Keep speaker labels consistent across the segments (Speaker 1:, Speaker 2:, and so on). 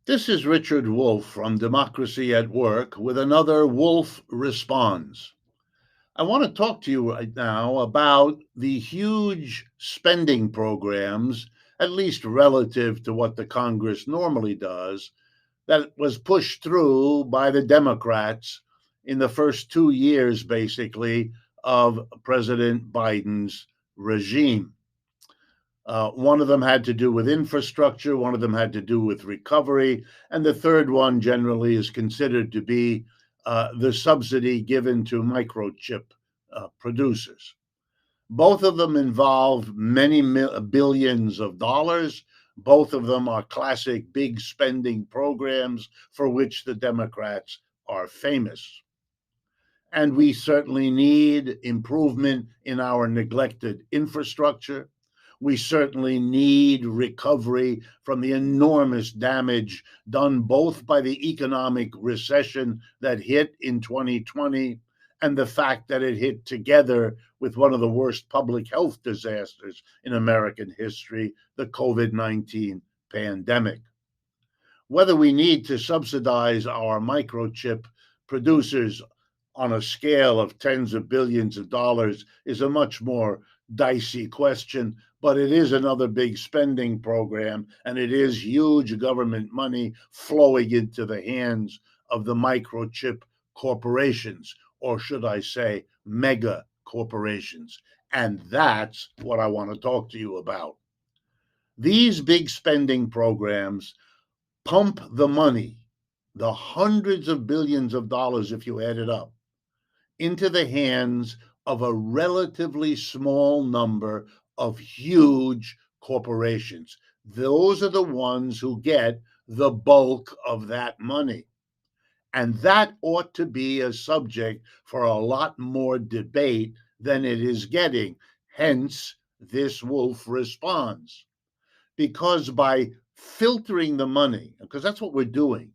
Speaker 1: This is Richard Wolff from Democracy at Work with another Wolff Responds. I want to talk to you right now about the huge spending programs, at least relative to what the Congress normally does, that was pushed through by the Democrats in the first 2 years, basically, of President Biden's regime. One of them had to do with infrastructure, one of them had to do with recovery, and the third one generally is considered to be the subsidy given to microchip producers. Both of them involve many billions of dollars. Both of them are classic big spending programs for which the Democrats are famous. And we certainly need improvement in our neglected infrastructure. We certainly need recovery from the enormous damage done both by the economic recession that hit in 2020 and the fact that it hit together with one of the worst public health disasters in American history, the COVID-19 pandemic. Whether we need to subsidize our microchip producers on a scale of tens of billions of dollars is a much more dicey question, but it is another big spending program, and it is huge government money flowing into the hands of the microchip corporations, or should I say, mega corporations. And that's what I want to talk to you about. These big spending programs pump the money, the hundreds of billions of dollars, if you add it up, into the hands of a relatively small number of huge corporations. Those are the ones who get the bulk of that money. And that ought to be a subject for a lot more debate than it is getting. Hence, this Wolff responds. Because by filtering the money, because that's what we're doing,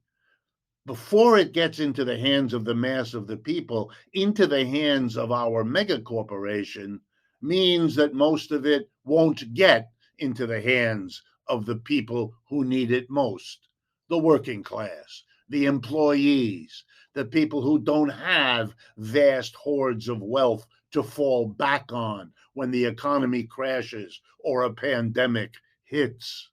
Speaker 1: before it gets into the hands of the mass of the people, into the hands of our mega corporation, means that most of it won't get into the hands of the people who need it most, the working class, the employees, the people who don't have vast hordes of wealth to fall back on when the economy crashes or a pandemic hits.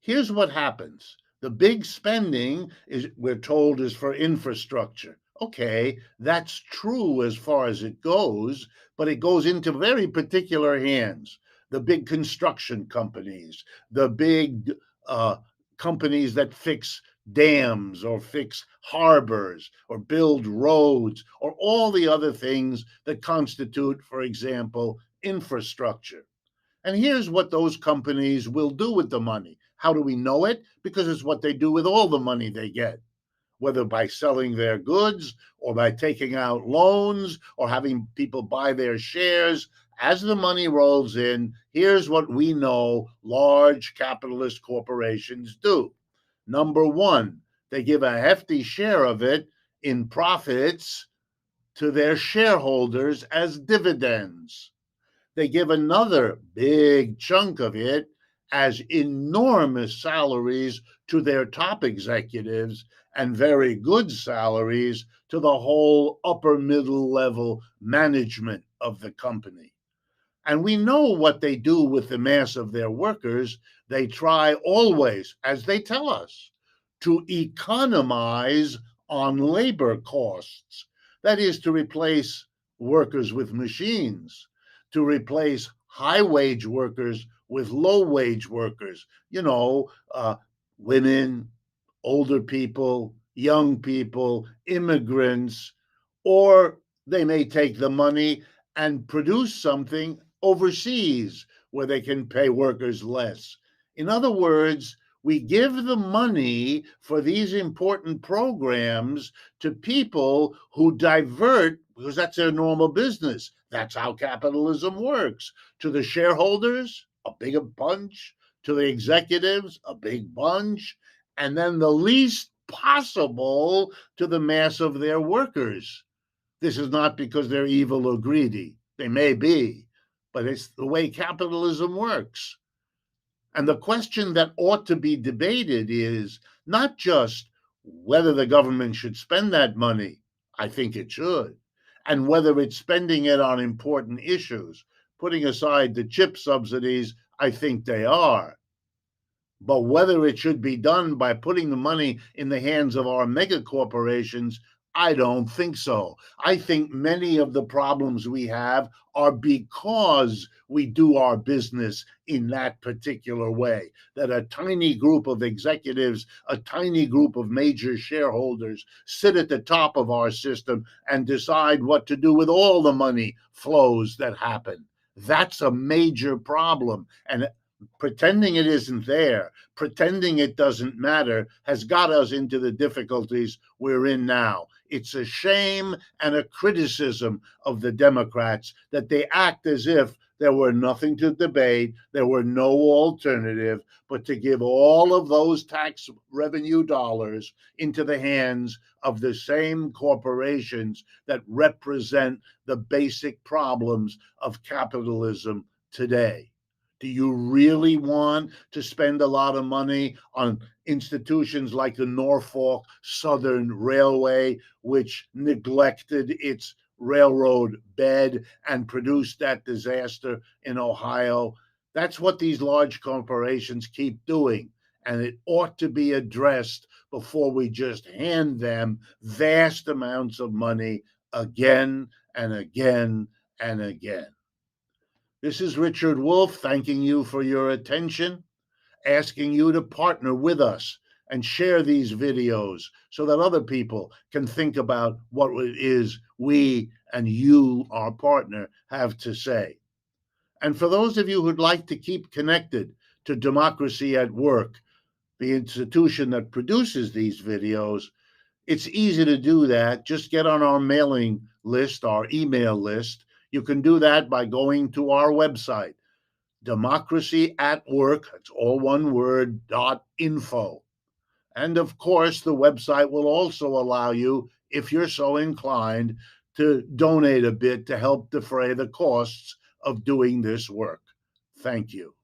Speaker 1: Here's what happens. The big spending is, we're told, is for infrastructure. Okay, that's true as far as it goes, but it goes into very particular hands. The big construction companies, the big companies that fix dams or fix harbors or build roads or all the other things that constitute, for example, infrastructure. And here's what those companies will do with the money. How do we know it? Because it's what they do with all the money they get, whether by selling their goods or by taking out loans or having people buy their shares. As the money rolls in, here's what we know large capitalist corporations do. Number one, they give a hefty share of it in profits to their shareholders as dividends. They give another big chunk of it as enormous salaries to their top executives and very good salaries to the whole upper middle level management of the company. And we know what they do with the mass of their workers. They try always, as they tell us, to economize on labor costs. That is, to replace workers with machines, to replace high wage workers with low wage workers, women, older people, young people, immigrants, or they may take the money and produce something overseas where they can pay workers less. In other words, we give the money for these important programs to people who divert, because that's their normal business. That's how capitalism works. To the shareholders, a big bunch. To the executives, a big bunch. And then the least possible to the mass of their workers. This is not because they're evil or greedy. They may be, but it's the way capitalism works. And the question that ought to be debated is not just whether the government should spend that money. I think it should. And whether it's spending it on important issues. Putting aside the chip subsidies, I think they are. But whether it should be done by putting the money in the hands of our mega corporations, I don't think so. I think many of the problems we have are because we do our business in that particular way. That a tiny group of executives, a tiny group of major shareholders sit at the top of our system and decide what to do with all the money flows that happen. That's a major problem. And pretending it isn't there, pretending it doesn't matter, has got us into the difficulties we're in now. It's a shame and a criticism of the Democrats that they act as if there were nothing to debate, there were no alternative but to give all of those tax revenue dollars into the hands of the same corporations that represent the basic problems of capitalism today. Do you really want to spend a lot of money on institutions like the Norfolk Southern Railway, which neglected its railroad bed and produced that disaster in Ohio? That's what these large corporations keep doing. And it ought to be addressed before we just hand them vast amounts of money again and again and again. This is Richard Wolff thanking you for your attention, asking you to partner with us and share these videos so that other people can think about what it is we and you, our partner, have to say. And for those of you who'd like to keep connected to Democracy at Work, the institution that produces these videos, it's easy to do that. Just get on our mailing list, our email list. You can do that by going to our website, Democracy at Work, it's all one word, .info. And of course, the website will also allow you, if you're so inclined, to donate a bit to help defray the costs of doing this work. Thank you.